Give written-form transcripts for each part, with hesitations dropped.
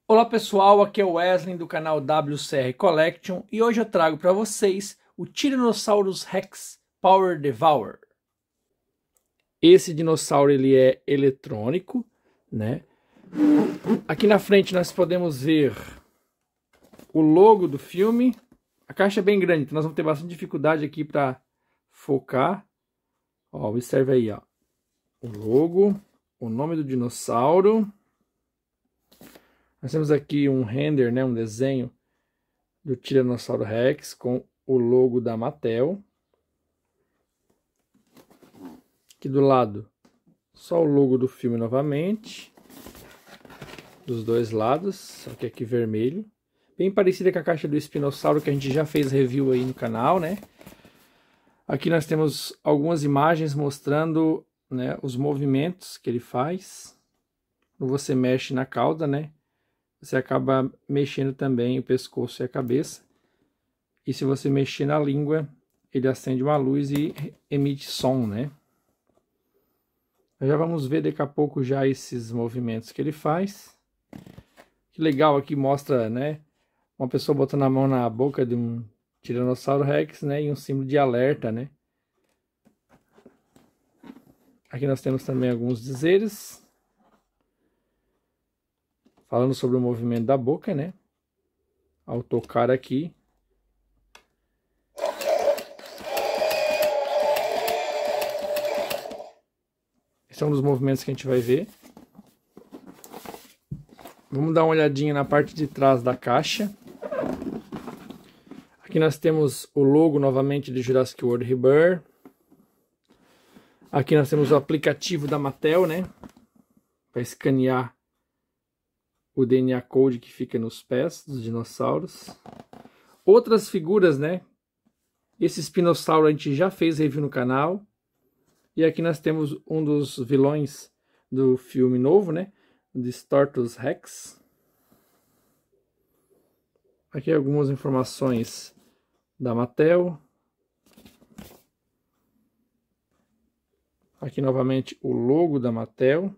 Olá pessoal, aqui é o Wesley do canal WCR Collection e hoje eu trago para vocês o Tyrannosaurus Rex Power Devour. Esse dinossauro ele é eletrônico, né? Aqui na frente nós podemos ver o logo do filme. A caixa é bem grande, então nós vamos ter bastante dificuldade aqui para focar. Ó, observe aí, ó, o logo, o nome do dinossauro. Nós temos aqui um render, né, um desenho do Tiranossauro Rex com o logo da Mattel. Aqui do lado, só o logo do filme novamente. Dos dois lados, só que aqui vermelho. Bem parecida com a caixa do Espinossauro que a gente já fez review aí no canal, né? Aqui nós temos algumas imagens mostrando, né, os movimentos que ele faz. Quando você mexe na cauda, né? Você acaba mexendo também o pescoço e a cabeça. E se você mexer na língua, ele acende uma luz e emite som, né? Já vamos ver daqui a pouco já esses movimentos que ele faz. Que legal, aqui mostra, né, uma pessoa botando a mão na boca de um Tiranossauro Rex, né, e um símbolo de alerta, né? Aqui nós temos também alguns dizeres falando sobre o movimento da boca, né? Ao tocar aqui. Esse é um dos movimentos que a gente vai ver. Vamos dar uma olhadinha na parte de trás da caixa. Aqui nós temos o logo novamente de Jurassic World Rebirth. Aqui nós temos o aplicativo da Mattel, né? Para escanear o DNA Code que fica nos pés dos dinossauros. Outras figuras, né? Esse espinossauro a gente já fez review no canal. E aqui nós temos um dos vilões do filme novo, né? De Stortus Rex. Aqui algumas informações da Mattel. Aqui novamente o logo da Mattel.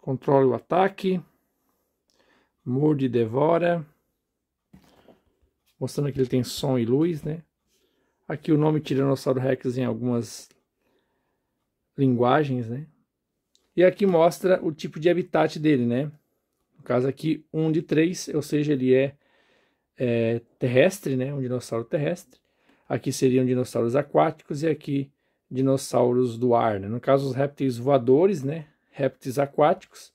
Controle o ataque. Morde e devora. Mostrando que ele tem som e luz, né? Aqui o nome Tiranossauro Rex em algumas linguagens, né? E aqui mostra o tipo de habitat dele, né? No caso aqui, 1 de 3, ou seja, ele é terrestre, né? Um dinossauro terrestre. Aqui seriam dinossauros aquáticos e aqui dinossauros do ar, né? No caso, os répteis voadores, né? Répteis aquáticos.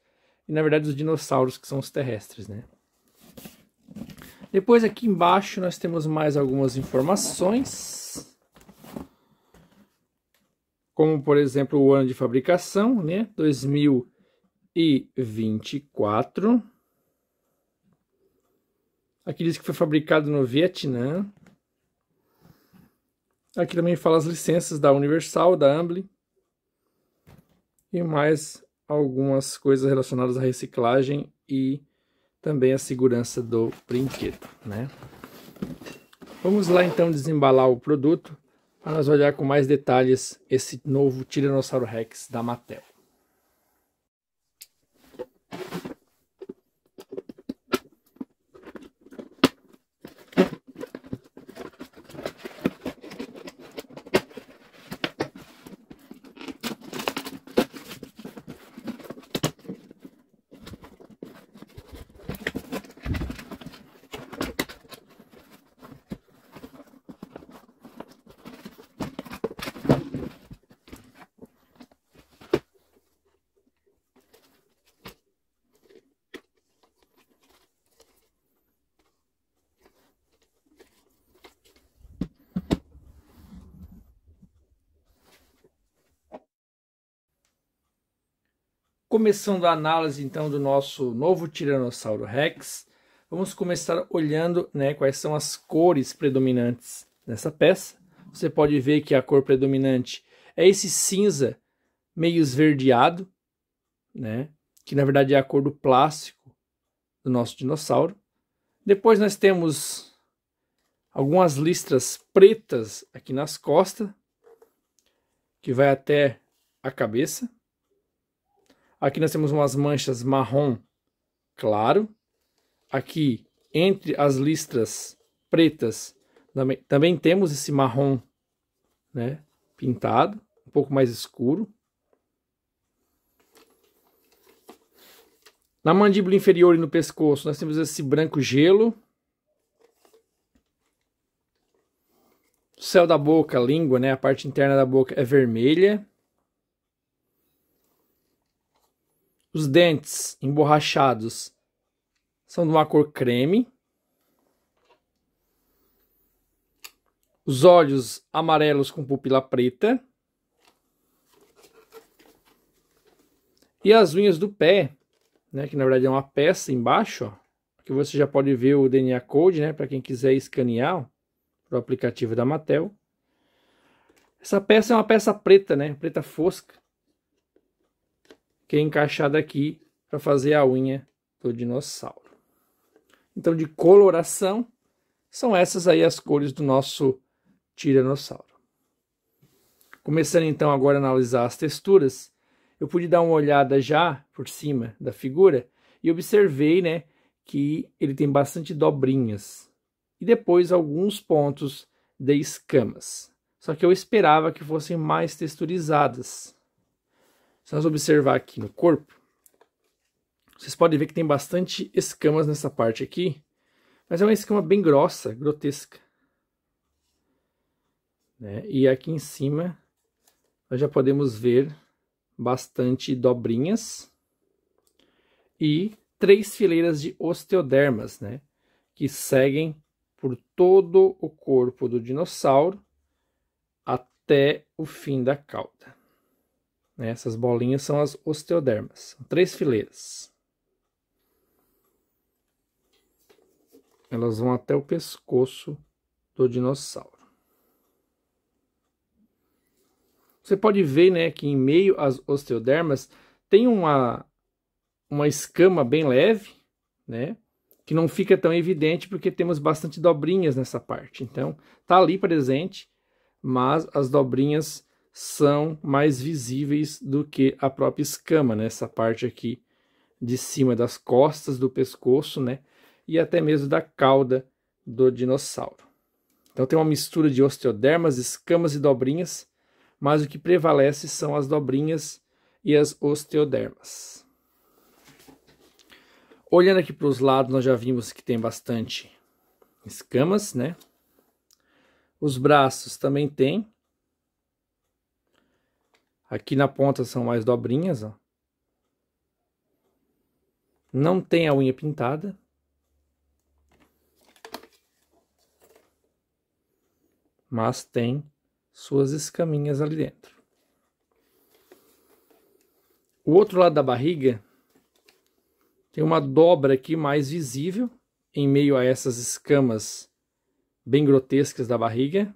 E na verdade os dinossauros que são os terrestres, né? Depois aqui embaixo nós temos mais algumas informações. Como por exemplo o ano de fabricação, né? 2024. Aqui diz que foi fabricado no Vietnã. Aqui também fala as licenças da Universal, da Amblin. E mais algumas coisas relacionadas à reciclagem e também a segurança do brinquedo, né? Vamos lá então desembalar o produto para nós olhar com mais detalhes esse novo Tiranossauro Rex da Mattel. Começando a análise então do nosso novo Tiranossauro Rex, vamos começar olhando, né, quais são as cores predominantes nessa peça. Você pode ver que a cor predominante é esse cinza meio esverdeado, né, que na verdade é a cor do plástico do nosso dinossauro. Depois nós temos algumas listras pretas aqui nas costas, que vai até a cabeça. Aqui nós temos umas manchas marrom claro. Aqui, entre as listras pretas, também temos esse marrom, né, pintado, um pouco mais escuro. Na mandíbula inferior e no pescoço, nós temos esse branco gelo. O céu da boca, a língua, né, a parte interna da boca é vermelha. Os dentes emborrachados são de uma cor creme. Os olhos amarelos com pupila preta. E as unhas do pé, né, que na verdade é uma peça embaixo, ó, que você já pode ver o DNA Code, né, para quem quiser escanear para o aplicativo da Mattel. Essa peça é uma peça preta, né, preta fosca, que é encaixada aqui para fazer a unha do dinossauro. Então, de coloração, são essas aí as cores do nosso tiranossauro. Começando então agora a analisar as texturas, eu pude dar uma olhada já por cima da figura e observei, né, que ele tem bastante dobrinhas e depois alguns pontos de escamas. Só que eu esperava que fossem mais texturizadas. Se nós observar aqui no corpo, vocês podem ver que tem bastante escamas nessa parte aqui, mas é uma escama bem grossa, grotesca, né? E aqui em cima nós já podemos ver bastante dobrinhas e 3 fileiras de osteodermas, né, que seguem por todo o corpo do dinossauro até o fim da cauda. Essas bolinhas são as osteodermas, são 3 fileiras. Elas vão até o pescoço do dinossauro. Você pode ver, né, que em meio às osteodermas tem uma escama bem leve, né, que não fica tão evidente porque temos bastante dobrinhas nessa parte. Então, tá ali presente, mas as dobrinhas são mais visíveis do que a própria escama, nessa parte aqui de cima das costas do pescoço, né, e até mesmo da cauda do dinossauro. Então tem uma mistura de osteodermas, escamas e dobrinhas, mas o que prevalece são as dobrinhas e as osteodermas. Olhando aqui para os lados, nós já vimos que tem bastante escamas, né? Os braços também tem. Aqui na ponta são mais dobrinhas, ó. Não tem a unha pintada. Mas tem suas escaminhas ali dentro. O outro lado da barriga tem uma dobra aqui mais visível em meio a essas escamas bem grotescas da barriga.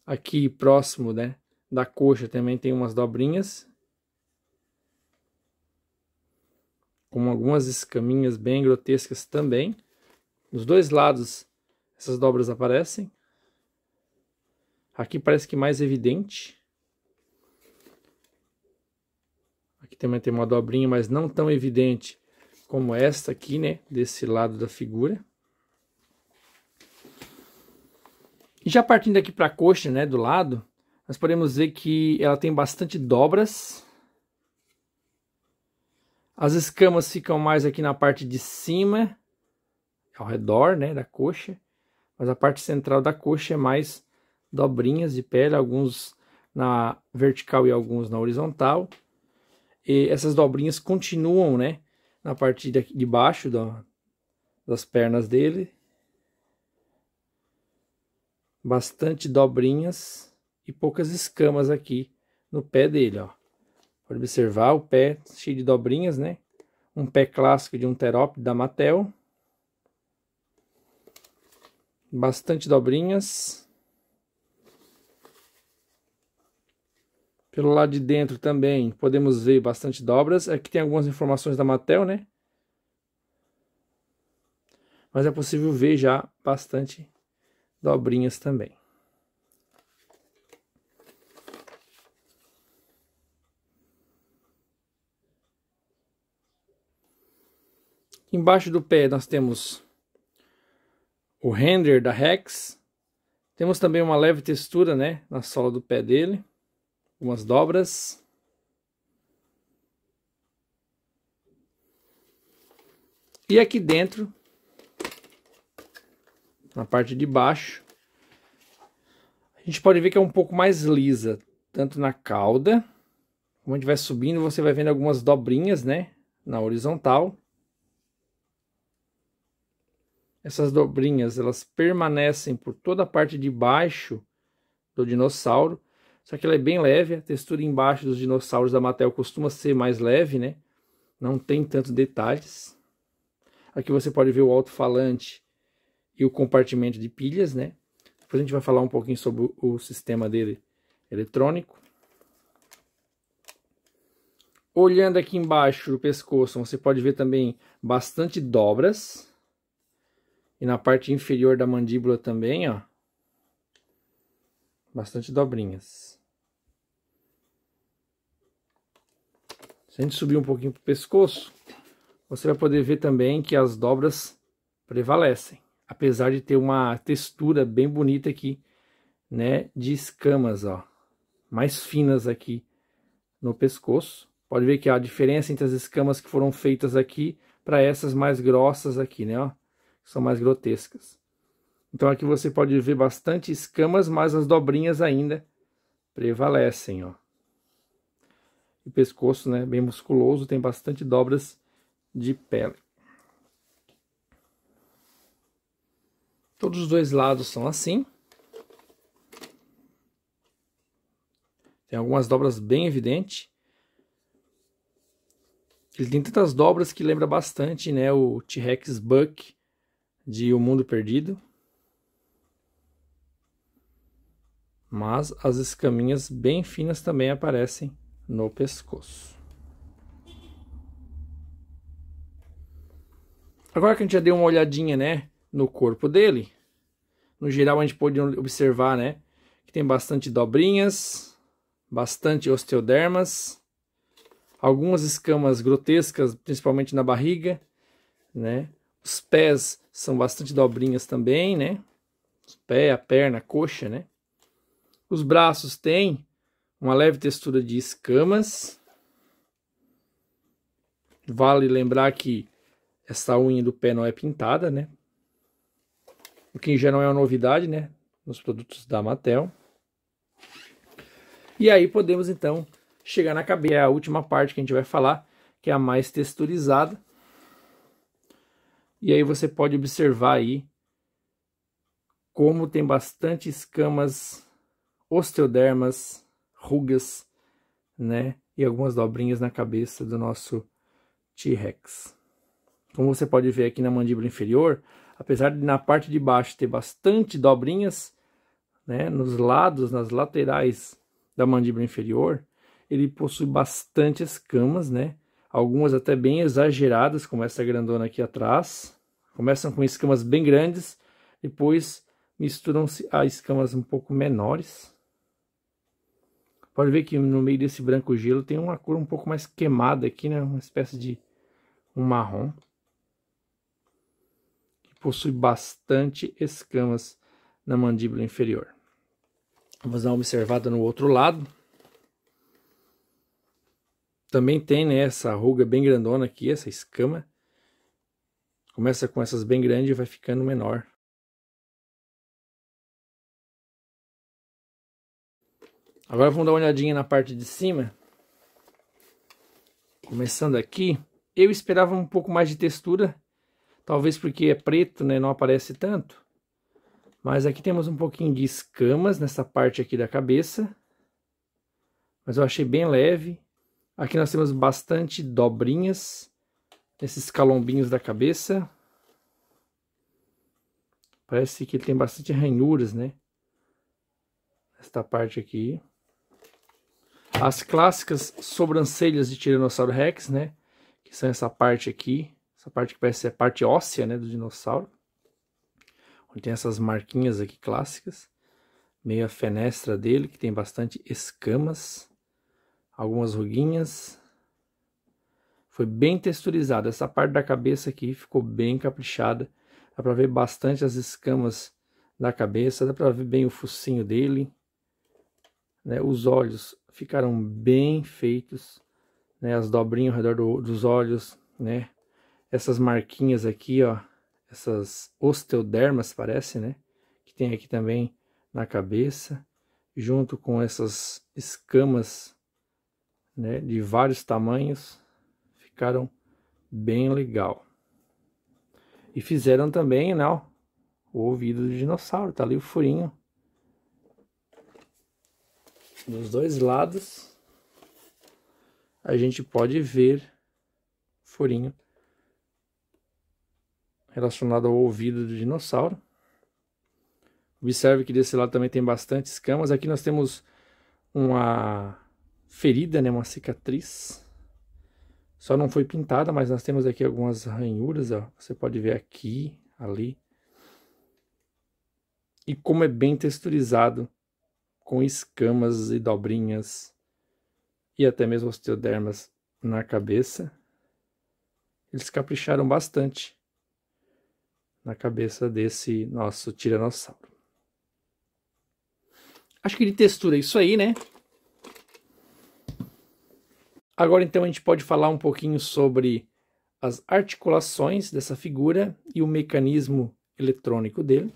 Aqui próximo, né, da coxa também tem umas dobrinhas, com algumas escaminhas bem grotescas também. Nos dois lados essas dobras aparecem. Aqui parece que mais evidente. Aqui também tem uma dobrinha, mas não tão evidente como esta aqui, né, desse lado da figura. E já partindo aqui para a coxa, né, do lado, nós podemos ver que ela tem bastante dobras. As escamas ficam mais aqui na parte de cima, ao redor, né, da coxa. Mas a parte central da coxa é mais dobrinhas de pele, alguns na vertical e alguns na horizontal. E essas dobrinhas continuam, né, na parte de baixo das pernas dele. Bastante dobrinhas e poucas escamas aqui no pé dele, ó. Pode observar o pé cheio de dobrinhas, né? Um pé clássico de um terópode da Mattel. Bastante dobrinhas. Pelo lado de dentro também podemos ver bastante dobras. Aqui tem algumas informações da Mattel, né? Mas é possível ver já bastante dobrinhas também. Embaixo do pé nós temos o render da Rex. Temos também uma leve textura, né, na sola do pé dele. Algumas dobras. E aqui dentro, na parte de baixo, a gente pode ver que é um pouco mais lisa, tanto na cauda, como a gente vai subindo, você vai vendo algumas dobrinhas, né, na horizontal. Essas dobrinhas, elas permanecem por toda a parte de baixo do dinossauro, só que ela é bem leve, a textura embaixo dos dinossauros da Mattel costuma ser mais leve, né, não tem tantos detalhes. Aqui você pode ver o alto-falante e o compartimento de pilhas, né? Depois a gente vai falar um pouquinho sobre o sistema dele eletrônico. Olhando aqui embaixo do pescoço, você pode ver também bastante dobras. E na parte inferior da mandíbula também, ó. Bastante dobrinhas. Se a gente subir um pouquinho para o pescoço, você vai poder ver também que as dobras prevalecem, apesar de ter uma textura bem bonita aqui, né, de escamas, ó, mais finas aqui no pescoço. Pode ver que há a diferença entre as escamas que foram feitas aqui para essas mais grossas aqui, né, ó, que são mais grotescas. Então aqui você pode ver bastante escamas, mas as dobrinhas ainda prevalecem, ó. O pescoço, né, bem musculoso, tem bastante dobras de pele. Todos os dois lados são assim. Tem algumas dobras bem evidentes. Ele tem tantas dobras que lembra bastante, né, o T-Rex Buck de O Mundo Perdido. Mas as escaminhas bem finas também aparecem no pescoço. Agora que a gente já deu uma olhadinha, né, no corpo dele, no geral a gente pode observar, né, que tem bastante dobrinhas, bastante osteodermas, algumas escamas grotescas, principalmente na barriga, né? Os pés são bastante dobrinhas também, né? Os pés, a perna, a coxa, né? Os braços têm uma leve textura de escamas. Vale lembrar que essa unha do pé não é pintada, né? O que já não é uma novidade, né? Nos produtos da Mattel. E aí podemos então chegar na cabeça, a última parte que a gente vai falar, que é a mais texturizada. E aí você pode observar aí como tem bastante escamas, osteodermas, rugas, né? E algumas dobrinhas na cabeça do nosso T-Rex. Como você pode ver aqui na mandíbula inferior, apesar de na parte de baixo ter bastante dobrinhas, né, nos lados, nas laterais da mandíbula inferior, ele possui bastante escamas, né? Algumas até bem exageradas, como essa grandona aqui atrás. Começam com escamas bem grandes, depois misturam-se a escamas um pouco menores. Pode ver que no meio desse branco gelo tem uma cor um pouco mais queimada aqui, né? Uma espécie de um marrom. Possui bastante escamas na mandíbula inferior. Vamos dar uma observada no outro lado. Também tem, né, essa ruga bem grandona aqui, essa escama. Começa com essas bem grandes e vai ficando menor. Agora vamos dar uma olhadinha na parte de cima. Começando aqui, eu esperava um pouco mais de textura. Talvez porque é preto, né, não aparece tanto. Mas aqui temos um pouquinho de escamas nessa parte aqui da cabeça. Mas eu achei bem leve. Aqui nós temos bastante dobrinhas nesses calombinhos da cabeça. Parece que ele tem bastante ranhuras, né? Esta parte aqui. As clássicas sobrancelhas de Tiranossauro Rex, né? Que são essa parte aqui. Essa parte que parece ser a parte óssea, né, do dinossauro. Onde tem essas marquinhas aqui clássicas. Meio a fenestra dele, que tem bastante escamas. Algumas ruguinhas. Foi bem texturizado. Essa parte da cabeça aqui ficou bem caprichada. Dá pra ver bastante as escamas da cabeça. Dá pra ver bem o focinho dele. Né? Os olhos ficaram bem feitos. Né? As dobrinhas ao redor dos olhos. Né? Essas marquinhas aqui, ó. Essas osteodermas, parece, né? Que tem aqui também na cabeça. Junto com essas escamas, né? De vários tamanhos. Ficaram bem legal. E fizeram também, né, ó, o ouvido do dinossauro. Tá ali o furinho. Dos dois lados. A gente pode ver o furinho relacionado ao ouvido do dinossauro. Observe que desse lado também tem bastante escamas. Aqui nós temos uma ferida, né, uma cicatriz. Só não foi pintada, mas nós temos aqui algumas ranhuras, ó. Você pode ver aqui, ali. E como é bem texturizado, com escamas e dobrinhas, e até mesmo osteodermas na cabeça. Eles capricharam bastante na cabeça desse nosso tiranossauro. Acho que de textura é isso aí, né? Agora, então, a gente pode falar um pouquinho sobre as articulações dessa figura e o mecanismo eletrônico dele.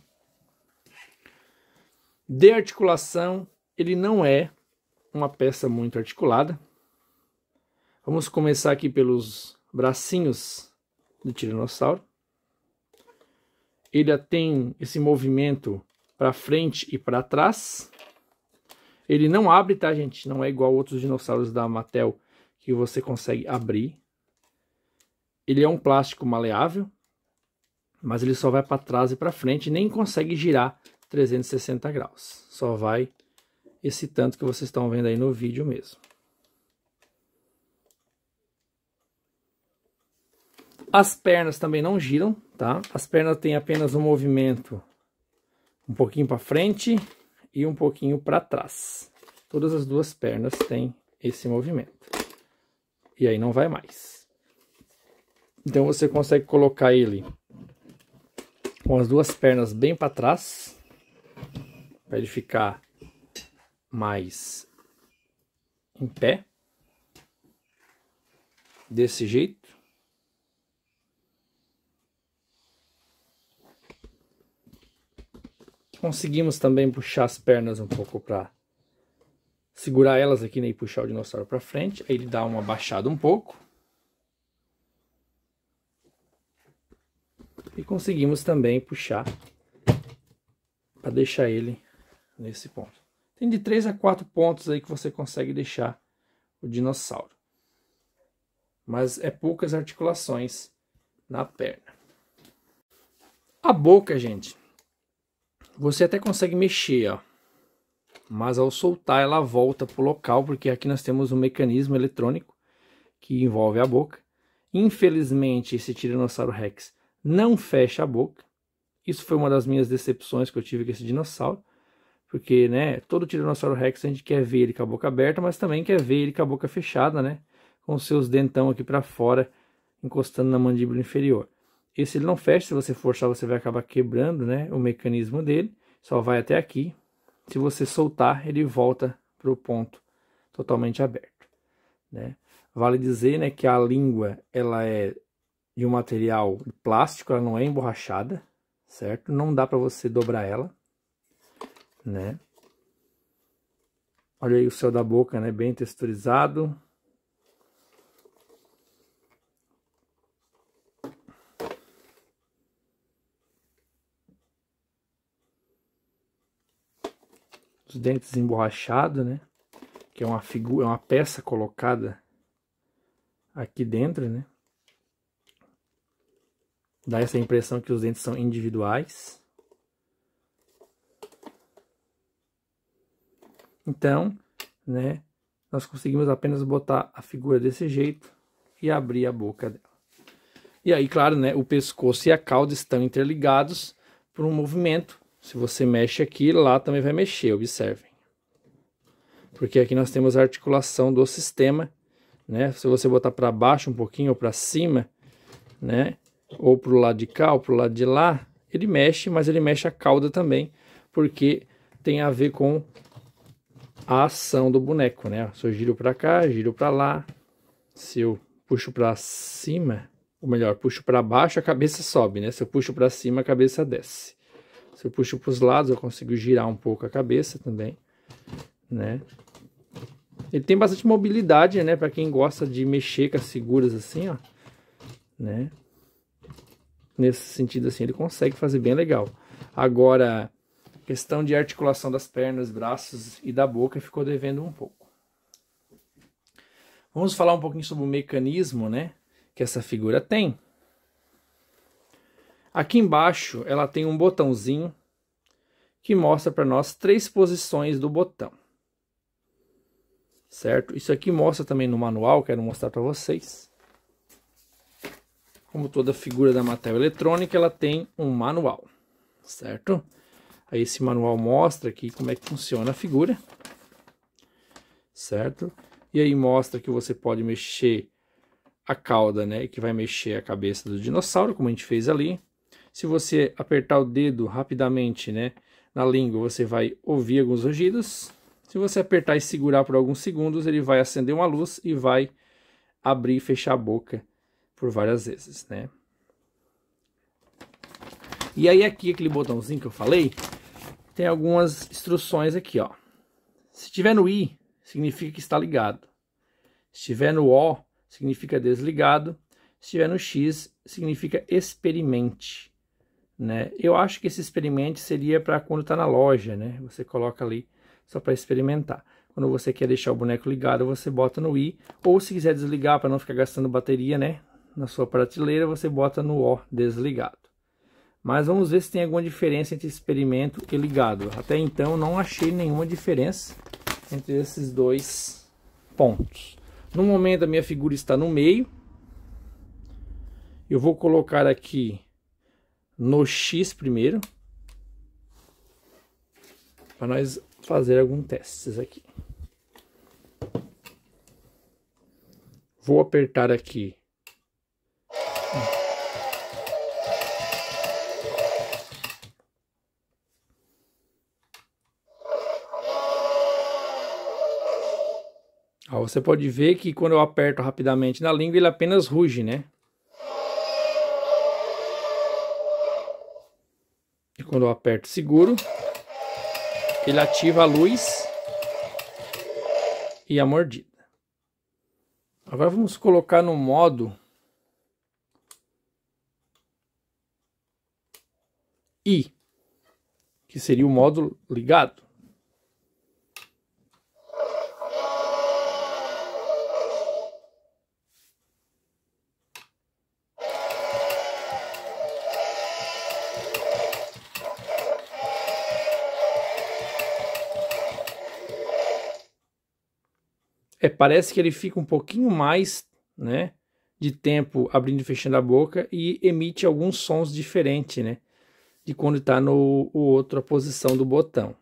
De articulação, ele não é uma peça muito articulada. Vamos começar aqui pelos bracinhos do tiranossauro. Ele tem esse movimento para frente e para trás. Ele não abre, tá, gente? Não é igual outros dinossauros da Mattel, que você consegue abrir. Ele é um plástico maleável, mas ele só vai para trás e para frente, nem consegue girar 360 graus. Só vai esse tanto que vocês estão vendo aí no vídeo mesmo. As pernas também não giram, tá? As pernas têm apenas um movimento um pouquinho para frente e um pouquinho para trás. Todas as duas pernas têm esse movimento. E aí não vai mais. Então você consegue colocar ele com as duas pernas bem para trás, para ele ficar mais em pé. Desse jeito. Conseguimos também puxar as pernas um pouco para segurar elas aqui, né, e puxar o dinossauro para frente. Aí ele dá uma baixada um pouco. E conseguimos também puxar para deixar ele nesse ponto. Tem de 3 a 4 pontos aí que você consegue deixar o dinossauro. Mas é poucas articulações na perna. A boca, gente, você até consegue mexer, ó. Mas ao soltar ela volta para o local, porque aqui nós temos um mecanismo eletrônico que envolve a boca. Infelizmente, esse Tiranossauro Rex não fecha a boca. Isso foi uma das minhas decepções que eu tive com esse dinossauro. Porque, né, todo Tiranossauro Rex a gente quer ver ele com a boca aberta, mas também quer ver ele com a boca fechada, né? Com os seus dentão aqui para fora, encostando na mandíbula inferior. Esse ele não fecha, se você forçar você vai acabar quebrando, né, o mecanismo dele. Só vai até aqui. Se você soltar, ele volta para o ponto totalmente aberto, né? Vale dizer, né, que a língua ela é de um material plástico, ela não é emborrachada, certo? Não dá para você dobrar ela, né? Olha aí o céu da boca, né, bem texturizado. Os dentes emborrachados, né? Que é uma figura, é uma peça colocada aqui dentro, né? Dá essa impressão que os dentes são individuais. Então, né? Nós conseguimos apenas botar a figura desse jeito e abrir a boca dela. E aí, claro, né? O pescoço e a cauda estão interligados por um movimento. Se você mexe aqui, lá também vai mexer, observem. Porque aqui nós temos a articulação do sistema, né? Se você botar para baixo um pouquinho ou para cima, né? Ou pro lado de cá ou pro lado de lá, ele mexe, mas ele mexe a cauda também, porque tem a ver com a ação do boneco, né? Se eu giro para cá, giro para lá, se eu puxo para cima, ou melhor, puxo para baixo, a cabeça sobe, né? Se eu puxo para cima, a cabeça desce. Se eu puxo para os lados, eu consigo girar um pouco a cabeça também, né? Ele tem bastante mobilidade, né? Para quem gosta de mexer com as figuras assim, ó, né? Nesse sentido assim, ele consegue fazer bem legal. Agora, questão de articulação das pernas, braços e da boca ficou devendo um pouco. Vamos falar um pouquinho sobre o mecanismo, né? Que essa figura tem. Aqui embaixo ela tem um botãozinho que mostra para nós 3 posições do botão, certo? Isso aqui mostra também no manual, quero mostrar para vocês. Como toda figura da Mattel eletrônica, ela tem um manual, certo? Aí esse manual mostra aqui como é que funciona a figura, certo? E aí mostra que você pode mexer a cauda, né? Que vai mexer a cabeça do dinossauro, como a gente fez ali. Se você apertar o dedo rapidamente, né, na língua, você vai ouvir alguns rugidos. Se você apertar e segurar por alguns segundos, ele vai acender uma luz e vai abrir e fechar a boca por várias vezes, né? E aí aqui, aquele botãozinho que eu falei, tem algumas instruções aqui, ó. Se tiver no I, significa que está ligado. Se tiver no O, significa desligado. Se tiver no X, significa experimente, né? Eu acho que esse experimente seria para quando está na loja, né? Você coloca ali só para experimentar. Quando você quer deixar o boneco ligado, você bota no I. Ou se quiser desligar para não ficar gastando bateria, né? Na sua prateleira, você bota no O, desligado. Mas vamos ver se tem alguma diferença entre experimento e ligado. Até então não achei nenhuma diferença entre esses dois pontos. No momento a minha figura está no meio. Eu vou colocar aqui no X primeiro, para nós fazer alguns testes aqui. Vou apertar aqui. Ó, você pode ver que quando eu aperto rapidamente na língua, ele apenas ruge, né? E quando eu aperto seguro, ele ativa a luz e a mordida. Agora vamos colocar no modo I, que seria o modo ligado. Parece que ele fica um pouquinho mais, né, de tempo abrindo e fechando a boca e emite alguns sons diferentes, né, de quando está no outra posição do botão.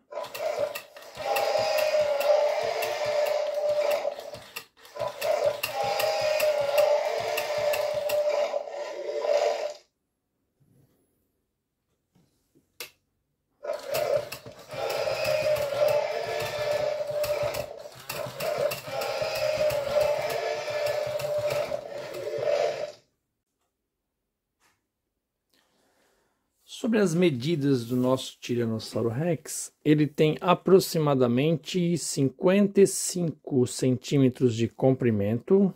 Sobre as medidas do nosso Tiranossauro Rex, ele tem aproximadamente 55 centímetros de comprimento.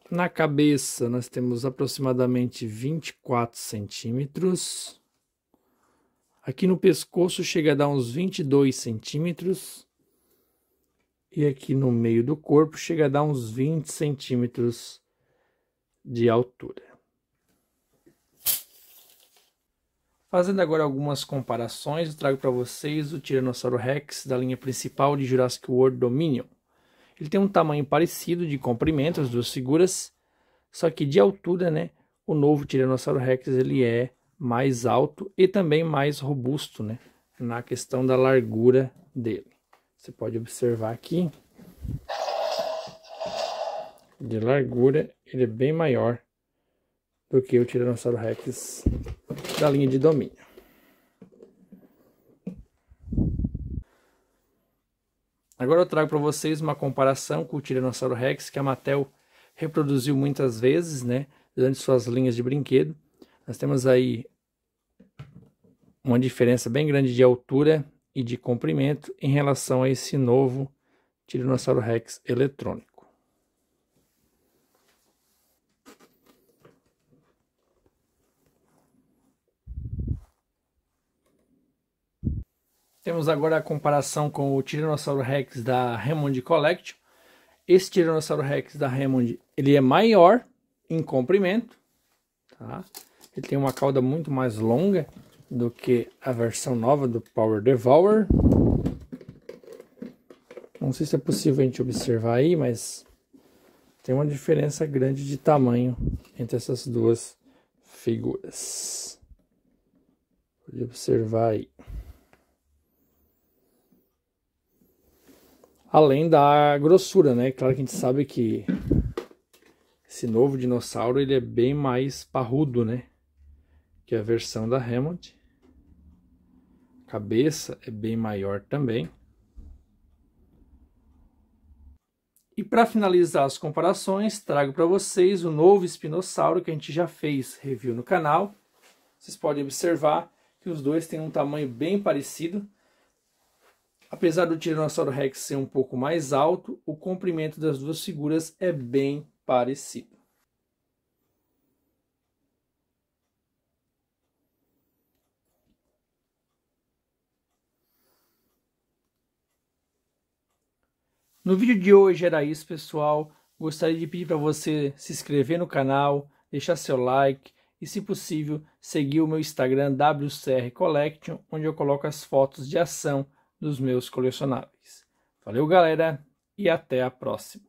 Na cabeça nós temos aproximadamente 24 centímetros. Aqui no pescoço chega a dar uns 22 centímetros. E aqui no meio do corpo chega a dar uns 20 centímetros de altura. Fazendo agora algumas comparações, eu trago para vocês o Tiranossauro Rex da linha principal de Jurassic World Dominion. Ele tem um tamanho parecido de comprimento, as duas figuras, só que de altura, né? O novo Tiranossauro Rex ele é mais alto e também mais robusto, né? Na questão da largura dele. Você pode observar aqui De largura, ele é bem maior do que o Tiranossauro Rex da linha de domínio. Agora eu trago para vocês uma comparação com o Tiranossauro Rex que a Mattel reproduziu muitas vezes, né, durante suas linhas de brinquedo. Nós temos aí uma diferença bem grande de altura e de comprimento em relação a esse novo Tiranossauro Rex eletrônico. Temos agora a comparação com o Tiranossauro Rex da Hammond Collection. Esse Tiranossauro Rex da Hammond, ele é maior em comprimento, tá? Ele tem uma cauda muito mais longa do que a versão nova do Power Devourer. Não sei se é possível a gente observar aí, mas tem uma diferença grande de tamanho entre essas duas figuras. Pode observar aí. Além da grossura, né? Claro que a gente sabe que esse novo dinossauro ele é bem mais parrudo, né? Que a versão da Hammond. A cabeça é bem maior também. E para finalizar as comparações, trago para vocês o novo espinossauro que a gente já fez review no canal. Vocês podem observar que os dois têm um tamanho bem parecido. Apesar do Tiranossauro Rex ser um pouco mais alto, o comprimento das duas figuras é bem parecido. No vídeo de hoje era isso, pessoal. Gostaria de pedir para você se inscrever no canal, deixar seu like e, se possível, seguir o meu Instagram WCR Collection, onde eu coloco as fotos de ação dos meus colecionáveis. Valeu, galera, e até a próxima.